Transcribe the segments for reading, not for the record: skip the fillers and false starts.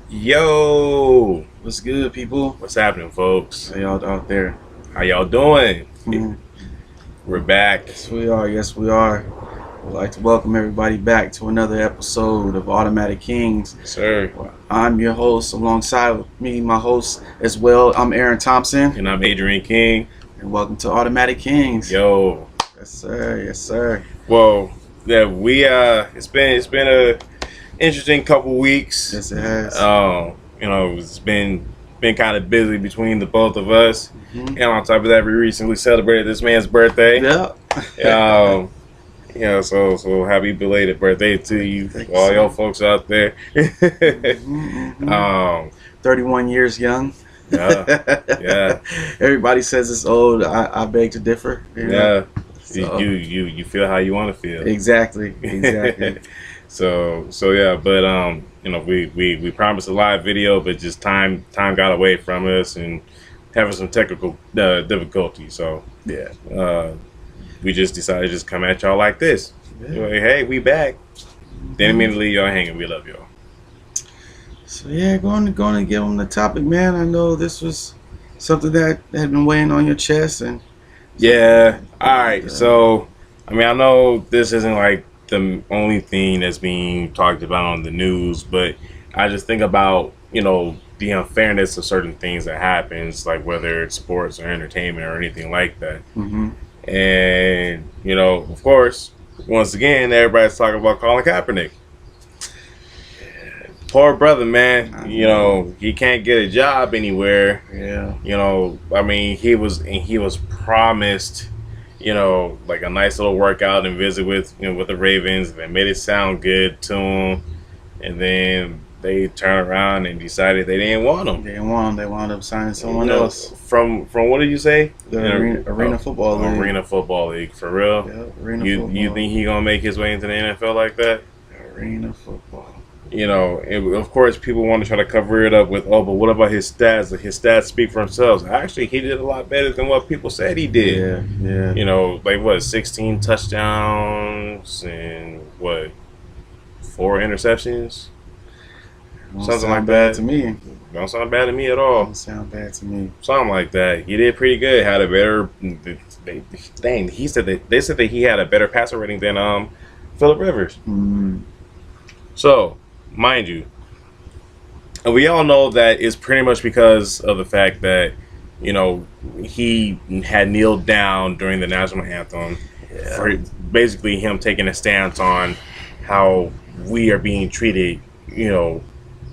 Yo, What's good, people? what's happening, folks? How y'all out there? How y'all doing? Mhm. We're back. Yes, we are. Yes, we are. We'd like to welcome everybody back to another episode of Automatic Kings. Sir. I'm your host, alongside me, my host as well. I'm Aaron Thompson, And I'm Adrian King. and welcome to Automatic Kings. Yo. Yes, sir. Yes, sir. Well, yeah, it's been a interesting couple weeks. Yes, it has. It's been kind of busy between the both of us. Mhm. And on top of that, we recently celebrated this man's birthday. Yeah. So happy belated birthday to you, Thank all you, y'all sir. folks out there. Mhm. 31 years young. Yeah. Everybody says it's old. I beg to differ. Yeah. So, You feel how you want to feel. exactly. So yeah, but we promised a live video, but just time got away from us and having some technical difficulties. So Yeah. we just decided to just come at y'all like this. Yeah. Like, hey, we back. Then immediately y'all hanging. We love y'all. So yeah, going to give them the topic, man. I know this was something that had been weighing on your chest, and Yeah. All right. uh, So I know this isn't like the only thing that's being talked about on the news, but I just think about the unfairness of certain things that happens, like whether it's sports or entertainment or anything like that. mm-hmm. And of course, once again, everybody's talking about Colin Kaepernick. Poor brother, man. He can't get a job anywhere. Yeah, I mean, he was promised, like a nice little workout and visit with the Ravens. They made it sound good to him, and then they turned around and decided they didn't want him. they didn't want him. They wound up signing someone else. From what did you say? The arena football league. Arena football league, for real. Yeah, arena You football. you think he gonna make his way into the NFL like that? Arena football? Of course, people want to try to cover it up with, oh, but what about his stats? His stats speak for themselves. Actually, he did a lot better than what people said he did. Yeah. Like what, 16 touchdowns and what, 4 interceptions? Don't Something sound like bad that. to me. Don't sound bad to me at all. Don't sound bad to me. Something like that. He did pretty good. Had a better. He said that they said that he had a better passer rating than Phillip Rivers. Mm. So, mind you, and we all know that it's pretty much because of the fact that he had kneeled down during the national anthem for basically him taking a stance on how we are being treated,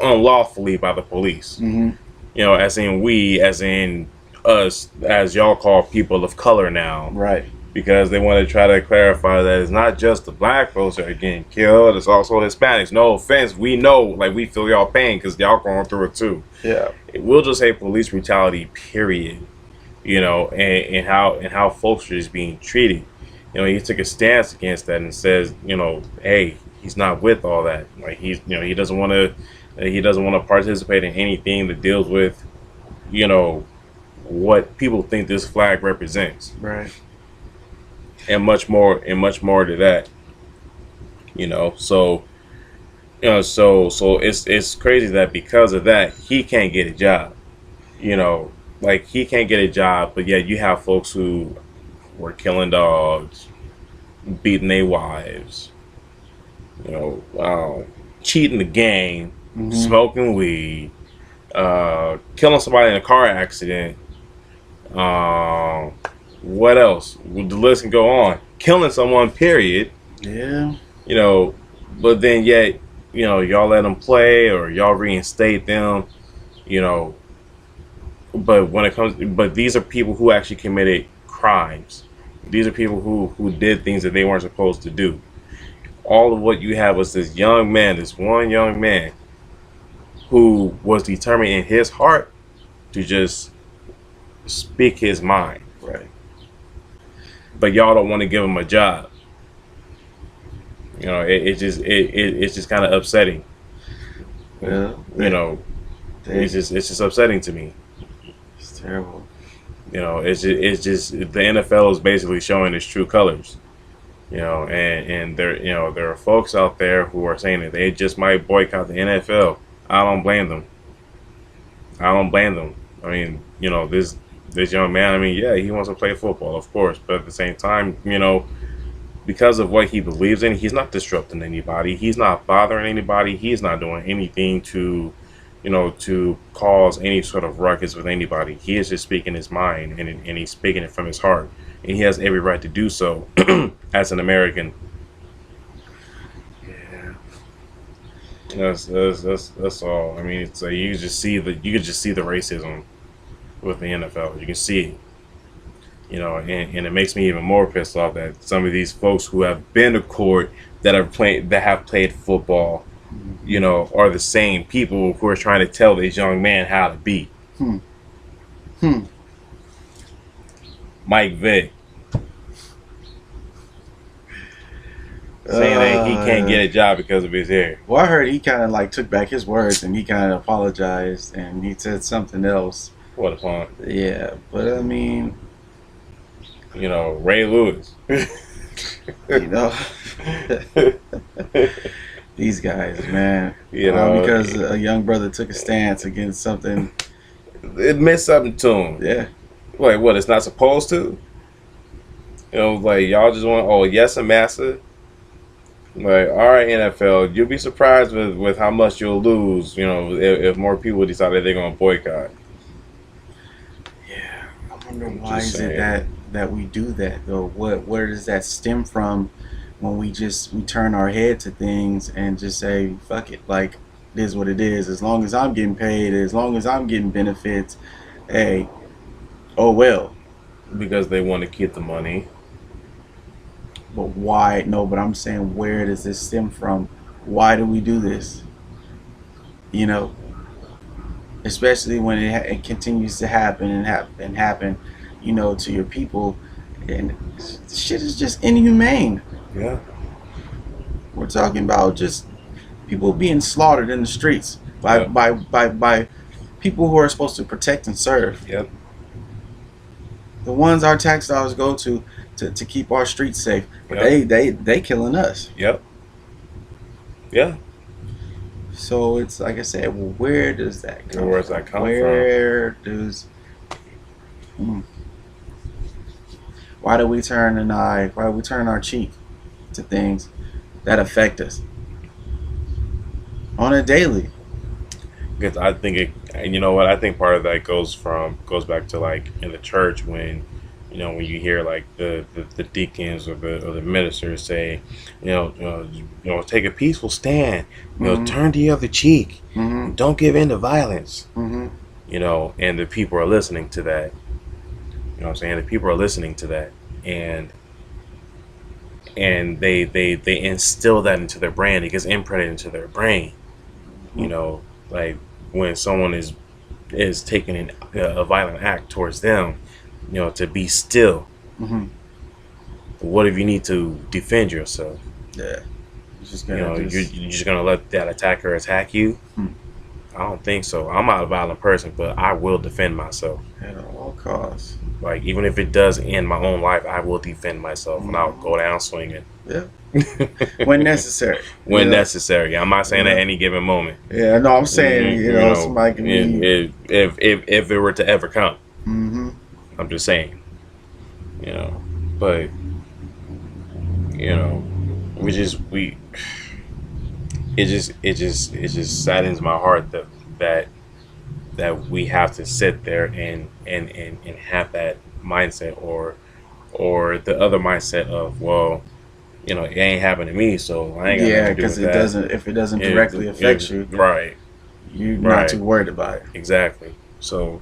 unlawfully by the police. Mm-hmm. As in we, as in us, as y'all call people of color now, Right. because they want to try to clarify that it's not just the black folks that are getting killed, it's also Hispanics. No offense, we know, like, we feel y'all pain because y'all going through it too. Yeah. We'll just say police brutality, period. And how folks are just being treated. He took a stance against that and says, hey, he's not with all that. Like, he doesn't want to participate in anything that deals with, what people think this flag represents. Right. And much more to that. So it's crazy that because of that he can't get a job. Like, he can't get a job, but yet you have folks who were killing dogs, beating their wives, cheating the game, Mm-hmm. smoking weed, killing somebody in a car accident. What else? The list can go on. Killing someone, period. Yeah. But then yet, y'all let them play or y'all reinstate them. But these are people who actually committed crimes. These are people who did things that they weren't supposed to do. All of what you have was this one young man, who was determined in his heart to just speak his mind. Right. But y'all don't want to give him a job. It's just kind of upsetting. Yeah. It's just upsetting to me. It's terrible. It's just the NFL is basically showing its true colors. And there are folks out there who are saying that they just might boycott the NFL. I don't blame them. I don't blame them. I mean, this young man. I mean, yeah, he wants to play football, of course, but at the same time, because of what he believes in, he's not disrupting anybody. He's not bothering anybody. He's not doing anything to cause any sort of ruckus with anybody. He is just speaking his mind, and he's speaking it from his heart, and he has every right to do so as an American. Yeah. That's all. I mean, it's like you can just see the racism with the NFL. You can see it. And it makes me even more pissed off that some of these folks who have been to court that have played football, are the same people who are trying to tell this young man how to be. Mike Vick saying that he can't get a job because of his hair. Well, I heard he kind of like took back his words and he kind of apologized and he said something else. What a punk. Yeah, but I mean, Ray Lewis. These guys, man. Because a young brother took a stance against something. It meant something to him. Yeah. Like, what, it's not supposed to? Like, y'all just want, yes, and massa. Like, all right, NFL, you'll be surprised with how much you'll lose, if more people decide that they're going to boycott. Yeah. I wonder why is it that we do that, though? Where does that stem from when we turn our head to things and just say, fuck it, like, it is what it is. As long as I'm getting paid, as long as I'm getting benefits, hey, oh well. Because they want to keep the money. But why? No, but I'm saying, where does this stem from? Why do we do this? Especially when it continues to happen and happen, to your people, and shit is just inhumane. Yeah. We're talking about just people being slaughtered in the streets by people who are supposed to protect and serve. Yep. The ones our tax dollars go to keep our streets safe, but they killing us. Yep. Yeah. So it's like I said, well, where does that come from? Where does that come from? Why do we turn an eye? Why do we turn our cheek to things that affect us on a daily? Because I think I think part of that goes back to, like, in the church when you hear, like, the deacons or the ministers say, take a peaceful stand, turn the other cheek, don't give in to violence, and the people are listening to that. You know what I'm saying? The people are listening to that, and they instill that into their brain. It gets imprinted into their brain. Like when someone is taking a violent act towards them, to be still. What if you need to defend yourself? Yeah. You're just gonna let that attacker attack you? I don't think so. I'm not a violent person, but I will defend myself at all costs. Like, even if it does end my own life, I will defend myself, and I'll go down swinging. Yeah. When necessary. When necessary. I'm not saying at any given moment. Yeah, no, I'm saying somebody can be if it were to ever come. I'm just saying. But it just saddens my heart that we have to sit there and have that mindset or the other mindset of, well, it ain't happened to me, so I ain't got nothing to do with that. Because if it doesn't directly affect you, right, you're not too worried about it. Exactly. So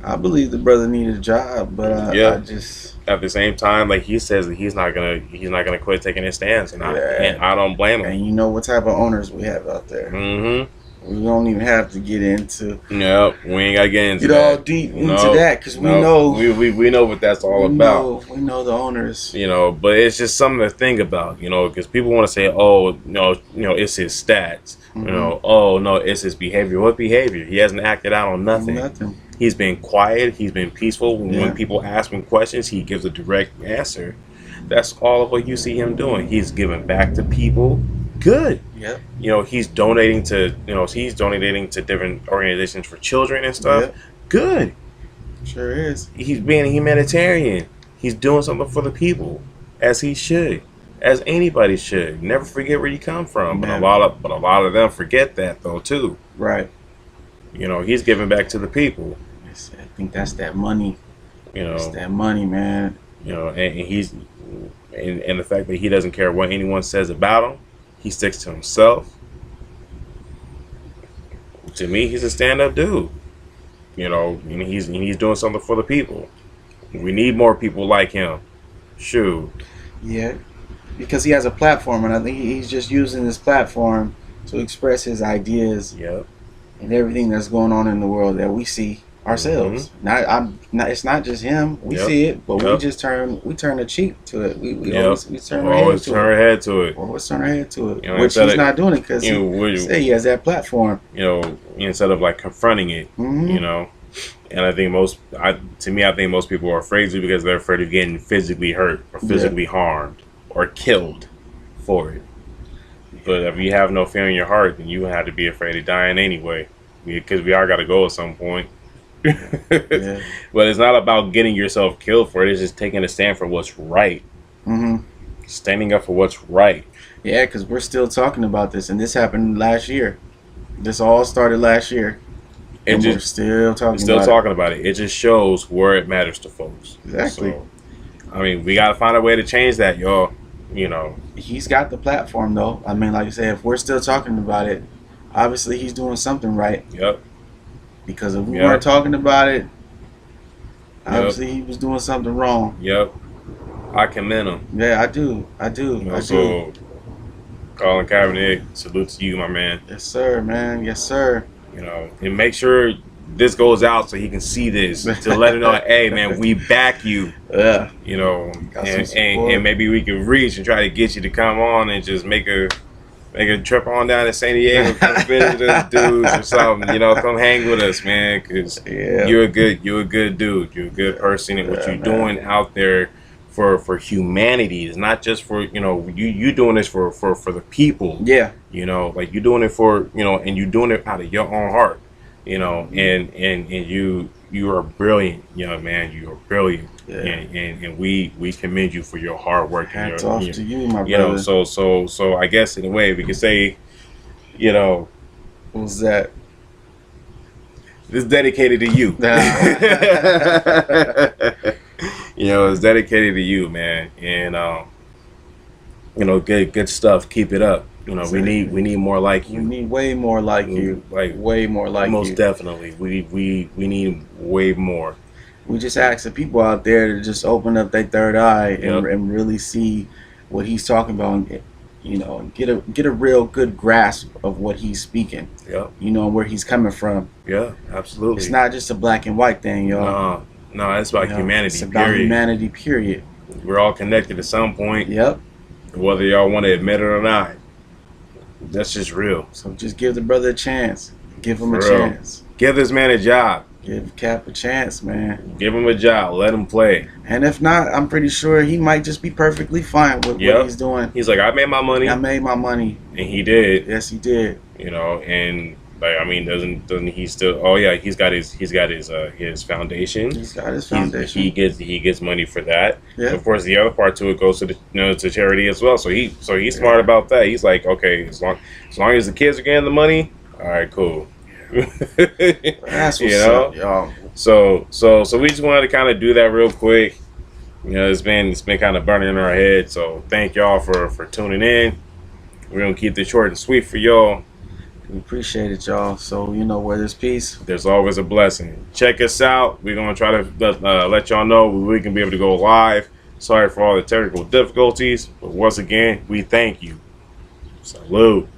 I believe the brother needed a job, but I just, at the same time, like he says, that he's not gonna quit taking his stance, and I don't blame him. And you know what type of owners we have out there. We don't even have to get into. No, we ain't gotta get into that. All deep into that, because we know we know what that's all about. We know the owners. But it's just something to think about. Because people want to say, oh, it's his stats. Oh no, it's his behavior. What behavior? He hasn't acted out on nothing. He's been quiet. He's been peaceful. When people ask him questions, he gives a direct answer. That's all of what you see him doing. He's giving back to people Good. Yep. You know, he's donating to different organizations for children and stuff. Yep. Good. Sure is. He's being a humanitarian. He's doing something for the people, as he should, as anybody should. Never forget where you come from. But a lot of them forget that though too. Right. You know, he's giving back to the people. I think that's that money. You know, it's that money, man. You know, and the fact that he doesn't care what anyone says about him, he sticks to himself. To me, he's a stand-up dude. You know, and he's doing something for the people. We need more people like him. Shoot. Yeah, because he has a platform, and I think he's just using this platform to express his ideas. Yep. And everything that's going on in the world that we see ourselves. It's not just him. We see it, but we turn a cheek to it. We always turn our head to it. Always turn our head to it. You know, which he's not doing it because he has that platform. You know, instead of like confronting it. You know, and I think most people are afraid to because they're afraid of getting physically hurt or physically harmed or killed for it. But if you have no fear in your heart, then you have to be afraid of dying anyway, because we all got to go at some point. But it's not about getting yourself killed for it. It's just taking a stand for what's right. Standing up for what's right. Yeah, because we're still talking about this, and this happened last year. This all started last year, and we're still talking about it. It just shows where it matters to folks. Exactly. So, I mean, we got to find a way to change that, y'all. You know, he's got the platform though. I mean, like you said, if we're still talking about it, obviously he's doing something right. Yep. Because if we weren't talking about it, obviously he was doing something wrong. Yep. I commend him. Yeah, I do. You know, so, Colin Kaepernick, salute to you, my man. Yes, sir, man. Yes, sir. You know, and make sure this goes out so he can see this to let him know, hey man, we back you. Yeah. You know, and maybe we can reach and try to get you to come on and just make a trip on down to San Diego, come visit us dudes or something. You know, come hang with us, man, because you're a good dude. You're a good person, and what you're doing out there for humanity is not just for, you know, you doing this for the people. Yeah. You know, like you're doing it for, you know, and you're doing it out of your own heart. You know, and you are brilliant, young man. You are brilliant, and we commend you for your hard work. Hats off to you, my brother. You know, so I guess in a way we could say, you know, what was that? It's dedicated to you. You know, it's dedicated to you, man, and you know, good stuff. Keep it up. You know, we need more like you. We need way more like you. Like way more like most you. Most definitely. We need way more. We just ask the people out there to just open up their third eye and really see what he's talking about, and, you know, and get a real good grasp of what he's speaking. Yeah. You know, where he's coming from. Yeah, absolutely. It's not just a black and white thing, y'all. No, it's about humanity. It's about humanity, period. We're all connected at some point. Yep. Whether y'all want to admit it or not. That's just real. So just give the brother a chance. Give him a chance. Give this man a job. Give Cap a chance, man. Give him a job. Let him play. And if not, I'm pretty sure he might just be perfectly fine with what he's doing. He's like, I made my money. I made my money. And he did. Yes, he did. You know, and like, I mean, doesn't he still? Oh yeah, he's got his foundation. He's got his foundation. He gets money for that. Yeah. Of course, the other part to it goes to to charity as well. So he's smart about that. He's like, okay, as long as the kids are getting the money, all right, cool. That's what's up, y'all. So we just wanted to kind of do that real quick. You know, it's been kind of burning in our head. So thank y'all for tuning in. We're gonna keep this short and sweet for y'all. We appreciate it, y'all. So, you know, where there's peace, there's always a blessing. Check us out. We're going to try to let y'all know we can be able to go live. Sorry for all the technical difficulties. But once again, we thank you. Salute.